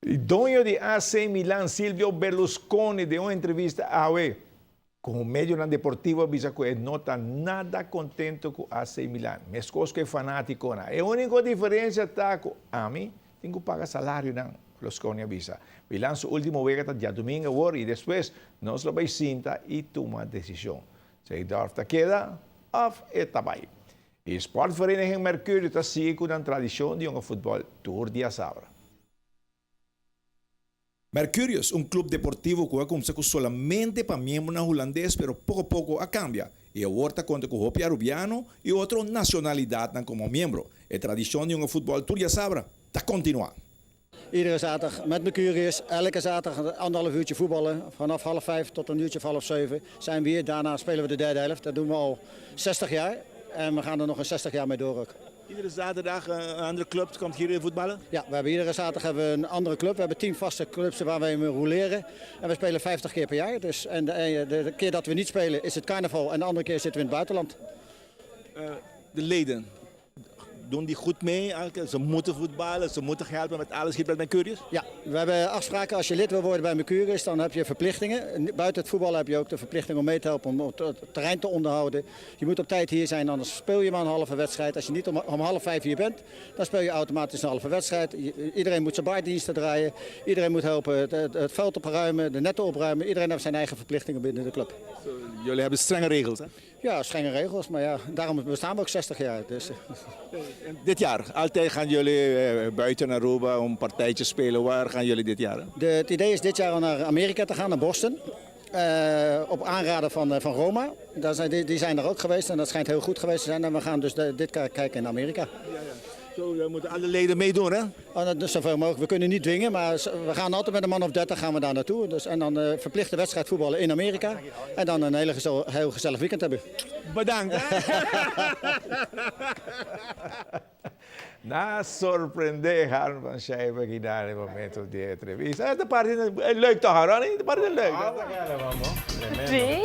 El dueño de AC Milan, Silvio Berlusconi, de una entrevista a AOE, como medio na deportivo, bisa que no está nada contento con AC Milan. Mescos que fanático na. A única diferencia está que a mí tengo que pagar salário ng Berlusconi avisa. Milan su último vegata ya domingo agora y después nos lo vai cinta y toma decisión. Se darf queda of etabay. E sportvereniging Mercurio está sigue con una tradición de un fútbol Tour de Sabra. Mercurius, um clube deportivo que começa solamente para membros holandês, pero pouco a pouco a cambia. E agora conta com o peruviano e outra nacionalidade como membro. A tradição de um futebol Tour de Sabra está continuando. Iedere zaterdag met Mercurius, elke zaterdag 1,5 uurtje voetballen. Vanaf 4:30 tot een uurtje of 6:30 zijn we hier. Daarna spelen we de derde helft. Dat doen we al 60 jaar. En we gaan er nog een 60 jaar mee door ook. Iedere zaterdag een andere club komt hier voetballen? Ja, we hebben iedere zaterdag een andere club. We hebben 10 vaste clubs waar we mee roleren. En we spelen 50 keer per jaar. Dus, en de keer dat we niet spelen is het carnaval. En de andere keer zitten we in het buitenland. De leden, doen die goed mee? Ze moeten voetballen, ze moeten helpen met alles hier bij Mercurius? Ja, we hebben afspraken. Als je lid wil worden bij Mercurius, dan heb je verplichtingen. Buiten het voetbal heb je ook de verplichting om mee te helpen, om het terrein te onderhouden. Je moet op tijd hier zijn, anders speel je maar een halve wedstrijd. Als je niet om 4:30 hier bent, dan speel je automatisch een halve wedstrijd. Iedereen moet zijn bardiensten draaien. Iedereen moet helpen het veld opruimen, de netten opruimen. Iedereen heeft zijn eigen verplichtingen binnen de club. Jullie hebben strenge regels, hè? Ja, strenge regels, maar ja, daarom bestaan we ook 60 jaar. Dus. En dit jaar, altijd gaan jullie buiten naar Aruba om partijtjes spelen. Waar gaan jullie dit jaar? Het idee is dit jaar om naar Amerika te gaan, naar Boston. Op aanraden van Roma. Die zijn er ook geweest en dat schijnt heel goed geweest te zijn. En we gaan dus dit keer kijken in Amerika. Zo moeten alle leden meedoen, hè? Dus zoveel mogelijk. We kunnen niet dwingen, maar we gaan altijd met een man of 30 gaan we daar naartoe. Dus, en dan verplichte wedstrijd voetballen in Amerika. En dan een heel gezellig weekend hebben. Bedankt. Na sorprende Harold van Schijven gedaan in het moment op die entrevista. De party leuk toch, Harold? De party leuk. Sí.